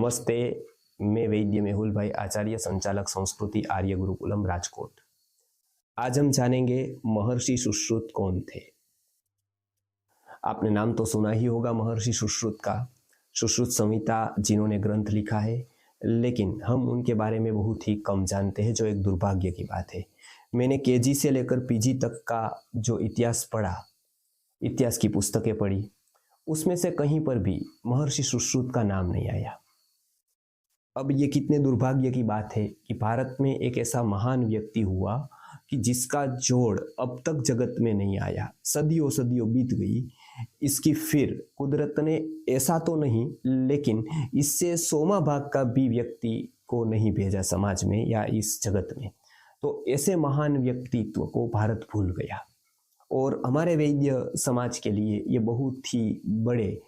नमस्ते, मैं वैद्य मेहुल भाई आचार्य, संचालक संस्कृति आर्य गुरुकुलम राजकोट। आज हम जानेंगे महर्षि सुश्रुत कौन थे। आपने नाम तो सुना ही होगा महर्षि सुश्रुत का। सुश्रुत संहिता जिन्होंने ग्रंथ लिखा है, लेकिन हम उनके बारे में बहुत ही कम जानते हैं, जो एक दुर्भाग्य की बात है। मैंने केजी से लेकर पीजी तक का जो इतिहास पढ़ा, इतिहास की पुस्तकें पढ़ी, उसमें से कहीं पर भी महर्षि सुश्रुत का नाम नहीं आया। अब ये कितने दुर्भाग्य की बात है कि भारत में एक ऐसा महान व्यक्ति हुआ कि जिसका जोड़ अब तक जगत में नहीं आया। सदियों सदियों बीत गई, इसकी फिर कुदरत ने ऐसा तो नहीं, लेकिन इससे 100वां भाग का भी व्यक्ति को नहीं भेजा समाज में या इस जगत में। तो ऐसे महान व्यक्तित्व को भारत भूल गया, और हमारे वैद्य समाज के लिए ये बहुत ही बड़े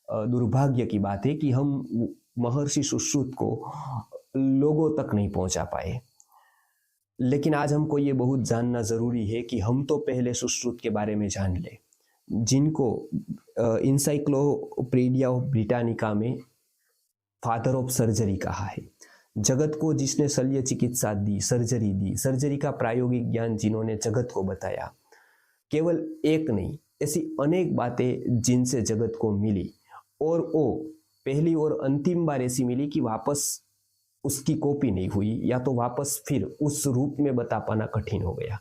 दुर्भाग्य की बात है कि हम महर्षि सुश्रुत को लोगों तक नहीं पहुंचा पाए। लेकिन आज हमको ये बहुत जानना जरूरी है कि हम तो पहले सुश्रुत के बारे में जान ले, जिनको इंसाइक्लोपीडिया ऑफ ब्रिटानिका में फादर ऑफ सर्जरी कहा है। जगत को जिसने शल्य चिकित्सा दी, सर्जरी का प्रायोगिक ज्ञान जिन्होंने जगत को बताया। केवल एक नहीं, ऐसी अनेक बातें जिनसे जगत को मिली, और वो पहली और अंतिम बार ऐसी मिली कि वापस उसकी कॉपी नहीं हुई, या तो वापस फिर उस रूप में बता पाना कठिन हो गया।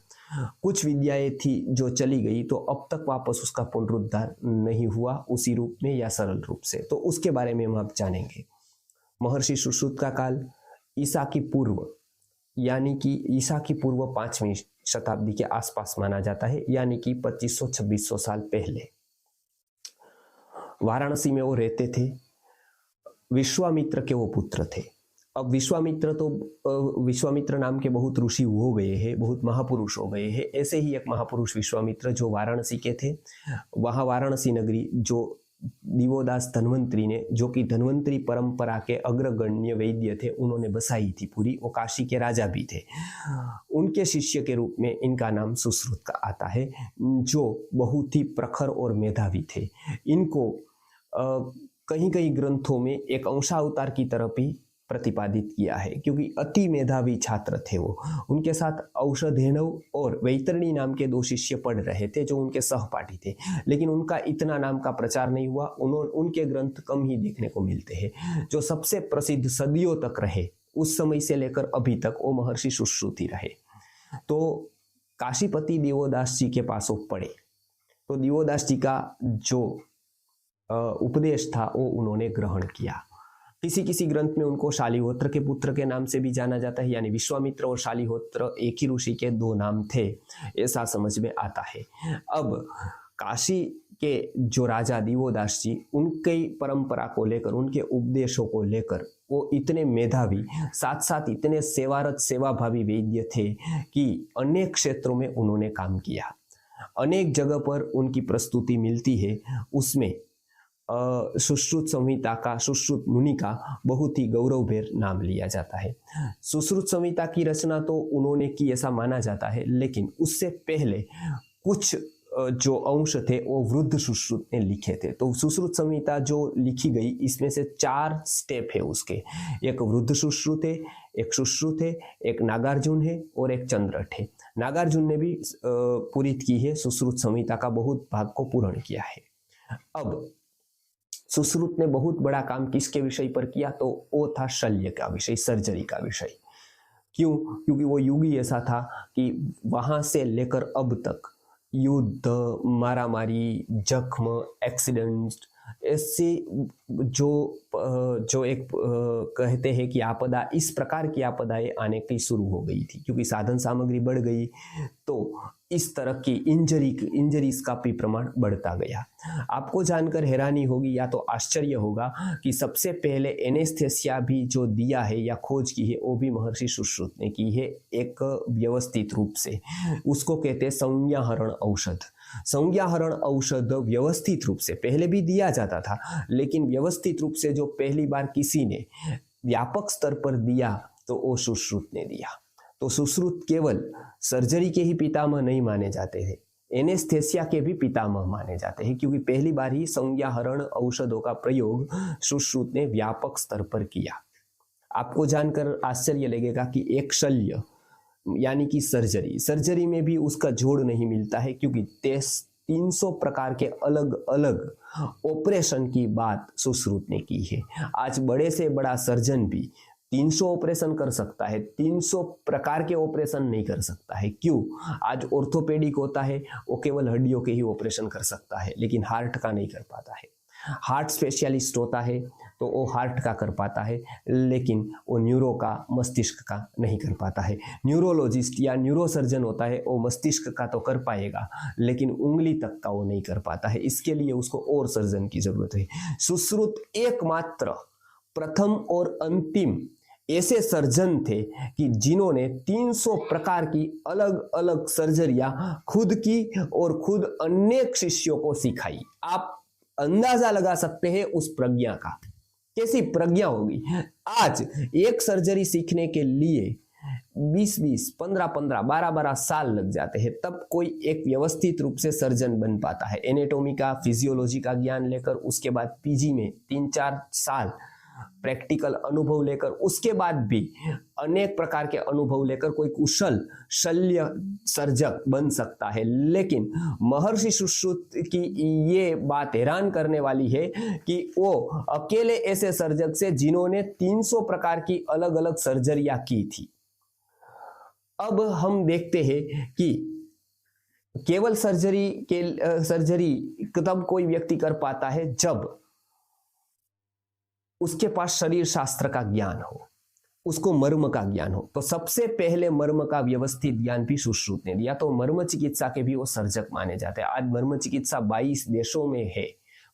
कुछ विद्याएं थी जो चली गई, तो अब तक वापस उसका पुनरुद्धार नहीं हुआ उसी रूप में या सरल रूप से। तो उसके बारे में हम अब जानेंगे। महर्षि सुश्रुत का काल ईसा की पूर्व, यानी कि ईसा की पूर्व 5वीं शताब्दी के आसपास माना जाता है, यानी कि 2500-2600 साल पहले। वाराणसी में वो रहते थे। विश्वामित्र के वो पुत्र थे। अब विश्वामित्र नाम के बहुत ऋषि हो गए हैं, बहुत महापुरुष हो गए हैं। ऐसे ही एक महापुरुष विश्वामित्र जो वाराणसी के थे, वहाँ वाराणसी नगरी जो दिवोदास धन्वंतरी ने, जो कि धन्वंतरी परंपरा के अग्रगण्य वैद्य थे, उन्होंने बसाई थी पूरी। वो काशी के राजा भी थे। उनके शिष्य के रूप में इनका नाम सुश्रुत का आता है, जो बहुत ही प्रखर और मेधावी थे। इनको कहीं कहीं ग्रंथों में एक अंशावतार की तरफ ही प्रतिपादित किया है, क्योंकि अति मेधावी छात्र थे वो। उनके साथ औषधेनव और वैतरणी नाम के 2 शिष्य पढ़ रहे थे, जो उनके सहपाठी थे, लेकिन उनका इतना नाम का प्रचार नहीं हुआ। उनके ग्रंथ कम ही देखने को मिलते हैं। जो सबसे प्रसिद्ध सदियों तक रहे, उस समय से लेकर अभी तक, वो महर्षि सुश्रुत ही रहे। तो काशीपति दिवोदास जी के पास वो पढ़े, तो दिवोदास जी का जो उपदेश था वो उन्होंने ग्रहण किया। किसी किसी ग्रंथ में उनको शालिहोत्र के पुत्र के नाम से भी जाना जाता है, यानी विश्वामित्र और शालिहोत्र एक ही ऋषि के 2 नाम थे, ऐसा समझ में आता है। अब काशी के जो राजा दिवोदास जी, उनकी परंपरा को लेकर, उनके उपदेशों को लेकर वो इतने मेधावी, साथ साथ इतने सेवारत सेवाभावी वैद्य थे कि अनेक क्षेत्रों में उन्होंने काम किया। अनेक जगह पर उनकी प्रस्तुति मिलती है। उसमें सुश्रुत संहिता का, सुश्रुत मुनि का बहुत ही गौरवभेर नाम लिया जाता है। सुश्रुत संहिता की रचना तो उन्होंने की ऐसा माना जाता है, लेकिन उससे पहले कुछ जो अंश थे वो वृद्ध सुश्रुत ने लिखे थे। तो सुश्रुत संहिता जो लिखी गई, इसमें से 4 स्टेप है उसके। एक वृद्ध सुश्रुत है, एक सुश्रुत है, एक नागार्जुन है और एक चंद्रट है। नागार्जुन ने भी पूरित की है, सुश्रुत संहिता का बहुत भाग को पूर्ण किया है। अब सुश्रुत ने बहुत बड़ा काम किसके विषय पर किया, तो वो था शल्य का विषय, सर्जरी का विषय। क्यों? क्योंकि वो युग ही ऐसा था कि वहां से लेकर अब तक युद्ध, मारामारी, जख्म, एक्सीडेंट, ऐसी जो एक कहते हैं कि आपदा, इस प्रकार की आपदाएं आने की शुरू हो गई थी, क्योंकि साधन सामग्री बढ़ गई, तो इस तरह की इंजरीज का भी प्रमाण बढ़ता गया। आपको जानकर हैरानी होगी या तो आश्चर्य होगा कि सबसे पहले एनेस्थेसिया भी जो दिया है या खोज की है, वो भी महर्षि सुश्रुत ने की है, एक व्यवस्थित रूप से। उसको कहते हैं संज्ञाहरण औषध। संज्ञाहरण औषध व्यवस्थित रूप से पहले भी दिया जाता था, लेकिन व्यवस्थित रूप से जो पहली बार किसी ने व्यापक स्तर पर दिया, तो वो सुश्रुत ने दिया। तो सुश्रुत केवल सर्जरी के ही पितामह नहीं माने जाते थे, एनेस्थेसिया के भी पितामह माने जाते हैं, क्योंकि पहली बार ही संज्ञाहरण औषधों का प्रयोग सुश्रुत ने व्यापक स्तर पर किया। आपको जानकर आश्चर्य लगेगा कि एक शल्य यानी कि सर्जरी में भी उसका जोड़ नहीं मिलता है, क्योंकि 300 प्रकार के अलग अलग ऑपरेशन की बात सुश्रुत ने की है। आज बड़े से बड़ा सर्जन भी 300 ऑपरेशन कर सकता है, 300 प्रकार के ऑपरेशन नहीं कर सकता है। क्यों? आज ऑर्थोपेडिक होता है, वो केवल हड्डियों के ही ऑपरेशन कर सकता है, लेकिन हार्ट का नहीं कर पाता है। हार्ट स्पेशलिस्ट होता है तो वो हार्ट का कर पाता है, लेकिन वो न्यूरो का, मस्तिष्क का नहीं कर पाता है। न्यूरोलॉजिस्ट या न्यूरोसर्जन होता है, वो मस्तिष्क का तो कर पाएगा, लेकिन उंगली तक का वो नहीं कर पाता है। इसके लिए उसको और सर्जन की जरूरत है। सुश्रुत एकमात्र प्रथम और अंतिम ऐसे सर्जन थे कि जिन्होंने 300 प्रकार की अलग अलग सर्जरियां खुद की और खुद अनेक शिष्यों को सिखाई। आप अंदाजा लगा सकते हैं उस प्रज्ञा का, कैसी प्रज्ञा होगी। आज एक सर्जरी सीखने के लिए 20-20, 15-15, 12-12 साल लग जाते हैं, तब कोई एक व्यवस्थित रूप से सर्जन बन पाता है। एनाटॉमी का, फिजियोलॉजी का ज्ञान लेकर, उसके बाद पीजी में 3-4 साल प्रैक्टिकल अनुभव लेकर, उसके बाद भी अनेक प्रकार के अनुभव लेकर कोई कुशल शल्य सर्जक बन सकता है। लेकिन महर्षि सुश्रुत की ये बात हैरान करने वाली है कि वो अकेले ऐसे सर्जक से जिन्होंने 300 प्रकार की अलग अलग सर्जरियां की थी। अब हम देखते हैं कि केवल सर्जरी तब कोई व्यक्ति कर पाता है जब उसके पास शरीर शास्त्र का ज्ञान हो, उसको मर्म का ज्ञान हो। तो सबसे पहले मर्म का व्यवस्थित ज्ञान भी सुश्रुत ने दिया, तो मर्म चिकित्सा के भी वो सर्जक माने जाते हैं। आज मर्म चिकित्सा 22 देशों में है,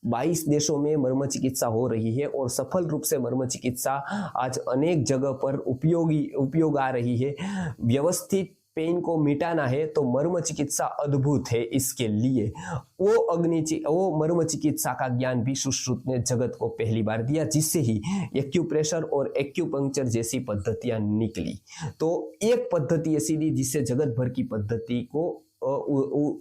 22 देशों में मर्म चिकित्सा हो रही है, और सफल रूप से मर्म चिकित्सा आज अनेक जगह पर उपयोग आ रही है। व्यवस्थित पेन को मिटाना है तो मर्म चिकित्सा अद्भुत है। इसके लिए वो मर्म चिकित्सा का ज्ञान भी सुश्रुत ने जगत को पहली बार दिया, जिससे ही एक्यूप्रेशर और एक्यूपंक्चर जैसी पद्धतियां निकली। तो एक पद्धति ऐसी थी जिससे जगत भर की पद्धति को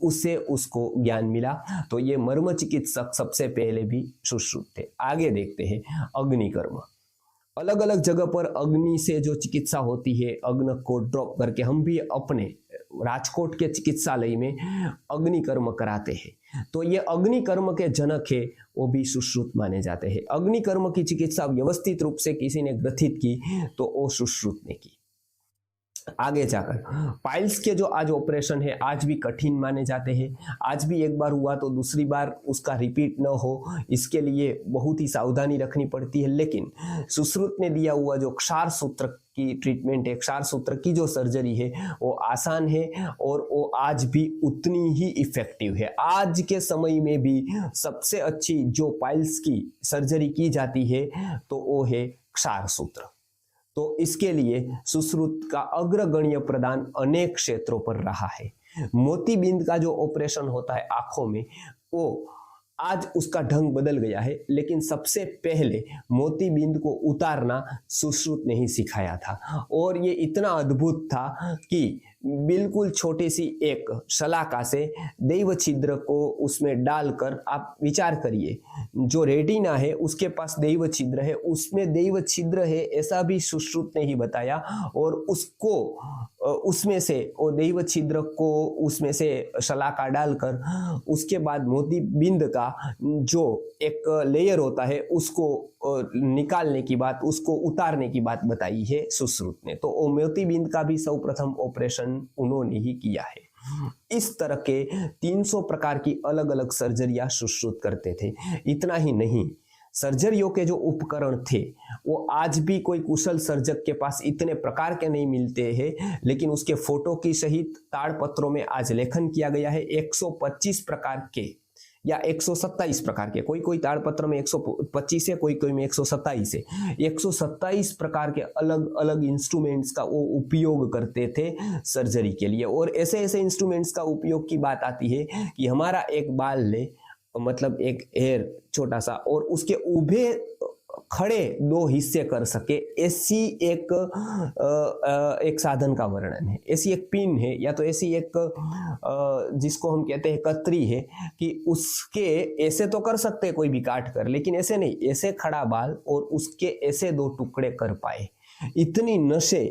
उससे उसको ज्ञान मिला। तो ये मर्म चिकित्सक सबसे पहले भी सुश्रुत थे। आगे देखते हैं अग्निकर्म। अलग अलग जगह पर अग्नि से जो चिकित्सा होती है, अग्नि को ड्रॉप करके हम भी अपने राजकोट के चिकित्सालय में अग्निकर्म कराते हैं। तो ये अग्निकर्म के जनक है, वो भी सुश्रुत माने जाते हैं। अग्निकर्म की चिकित्सा व्यवस्थित रूप से किसी ने ग्रथित की तो वो सुश्रुत ने की। आगे जाकर पाइल्स के जो आज ऑपरेशन है, आज भी कठिन माने जाते हैं। आज भी एक बार हुआ तो दूसरी बार उसका रिपीट न हो, इसके लिए बहुत ही सावधानी रखनी पड़ती है। लेकिन सुश्रुत ने दिया हुआ जो क्षार सूत्र की ट्रीटमेंट है, क्षार सूत्र की जो सर्जरी है, वो आसान है और वो आज भी उतनी ही इफेक्टिव है। आज के समय में भी सबसे अच्छी जो पाइल्स की सर्जरी की जाती है तो वो है क्षार सूत्र। तो इसके लिए सुश्रुत का अग्रगण्य प्रदान अनेक क्षेत्रों पर रहा है। मोतीबिंद का जो ऑपरेशन होता है आंखों में, वो आज उसका ढंग बदल गया है, लेकिन सबसे पहले मोतीबिंद को उतारना सुश्रुत ने ही सिखाया था। और ये इतना अद्भुत था कि बिल्कुल छोटी सी एक शलाका से दैव छिद्र को उसमें डालकर, आप विचार करिए, जो रेटिना है उसके पास दैव छिद्र है, उसमें दैव छिद्र है ऐसा भी सुश्रुत ने ही बताया। और उसको उसमें से वो दैव छिद्र को उसमें से शलाका डालकर उसके बाद मोतीबिंद का जो एक लेयर होता है उसको निकालने की बात, उसको उतारने की बात बताई है सुश्रुत ने। तो वो मोतीबिंद का भी सर्वप्रथम ऑपरेशन उन्होंने ही किया है। इस तरह के 300 प्रकार की अलग अलग सर्जरियां सुश्रुत करते थे। इतना ही नहीं, सर्जरियों के जो उपकरण थे वो आज भी कोई कुशल सर्जक के पास इतने प्रकार के नहीं मिलते हैं, लेकिन उसके फोटो की सहित ताड़पत्रों में आज लेखन किया गया है 125 प्रकार के या 127 प्रकार के। कोई ताड़पत्र में 125 है, कोई में 127 है। 127 प्रकार के अलग अलग इंस्ट्रूमेंट्स का वो उपयोग करते थे सर्जरी के लिए। और ऐसे ऐसे इंस्ट्रूमेंट्स का उपयोग की बात आती है कि हमारा एक बाल ले, मतलब एक हेयर छोटा सा, और उसके उभे खड़े दो हिस्से कर सके, ऐसी एक साधन का वर्णन है, ऐसी एक पिन है, या तो ऐसी एक जिसको हम कहते हैं कतरी है, कि उसके ऐसे तो कर सकते हैं कोई भी काट कर, लेकिन ऐसे नहीं, ऐसे खड़ा बाल और उसके ऐसे दो टुकड़े कर पाए। इतनी नसें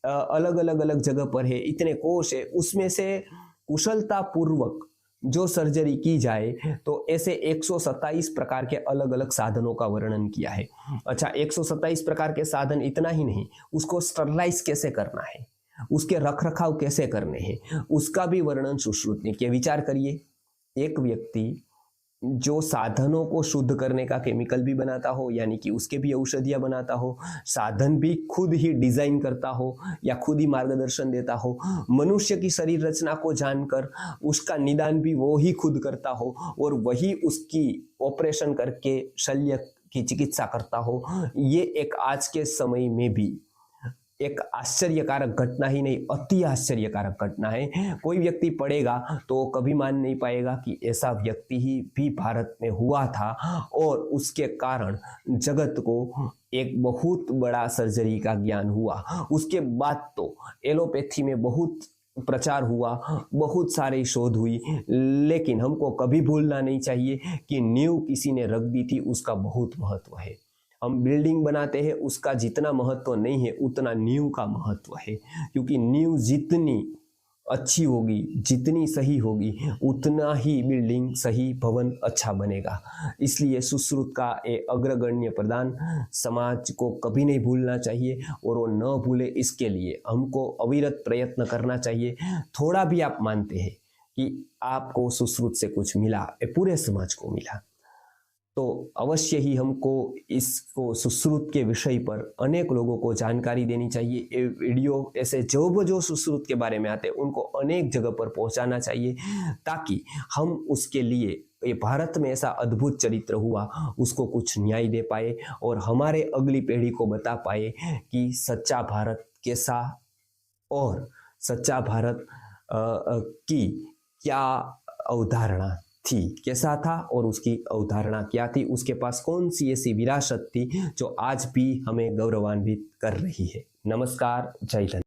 अलग अलग अलग जगह पर है, इतने कोष है, उसमें से कुशलता पूर्वक जो सर्जरी की जाए तो ऐसे 127 प्रकार के अलग अलग साधनों का वर्णन किया है। अच्छा, 127 प्रकार के साधन इतना ही नहीं, उसको स्टरलाइज कैसे करना है, उसके रखरखाव कैसे करने हैं, उसका भी वर्णन सुश्रुत ने किया। विचार करिए, एक व्यक्ति जो साधनों को शुद्ध करने का केमिकल भी बनाता हो, यानी कि उसके भी औषधियां बनाता हो, साधन भी खुद ही डिजाइन करता हो या खुद ही मार्गदर्शन देता हो, मनुष्य की शरीर रचना को जानकर उसका निदान भी वो ही खुद करता हो और वही उसकी ऑपरेशन करके शल्य की चिकित्सा करता हो, ये एक आज के समय में भी एक आश्चर्यकारक घटना ही नहीं, अति आश्चर्यकारक घटना है। कोई व्यक्ति पढ़ेगा तो कभी मान नहीं पाएगा कि ऐसा व्यक्ति ही भी भारत में हुआ था और उसके कारण जगत को एक बहुत बड़ा सर्जरी का ज्ञान हुआ। उसके बाद तो एलोपैथी में बहुत प्रचार हुआ, बहुत सारे शोध हुई, लेकिन हमको कभी भूलना नहीं चाहिए कि नींव किसी ने रख दी थी, उसका बहुत महत्व है। हम बिल्डिंग बनाते हैं, उसका जितना महत्व नहीं है उतना नींव का महत्व है, क्योंकि नींव जितनी अच्छी होगी, जितनी सही होगी, उतना ही बिल्डिंग सही, भवन अच्छा बनेगा। इसलिए सुश्रुत का ये अग्रगण्य प्रदान समाज को कभी नहीं भूलना चाहिए और वो न भूले इसके लिए हमको अविरत प्रयत्न करना चाहिए। थोड़ा भी आप मानते हैं कि आपको सुश्रुत से कुछ मिला, ये पूरे समाज को मिला, तो अवश्य ही हमको इसको सुश्रुत के विषय पर अनेक लोगों को जानकारी देनी चाहिए। ये वीडियो ऐसे जो सुश्रुत के बारे में आते हैं उनको अनेक जगह पर पहुंचाना चाहिए, ताकि हम उसके लिए, ये भारत में ऐसा अद्भुत चरित्र हुआ, उसको कुछ न्याय दे पाए और हमारे अगली पीढ़ी को बता पाए कि सच्चा भारत कैसा और सच्चा भारत की क्या अवधारणा थी, कैसा था और उसकी अवधारणा क्या थी, उसके पास कौन सी ऐसी विरासत थी जो आज भी हमें गौरवान्वित कर रही है। नमस्कार, जय हिंद।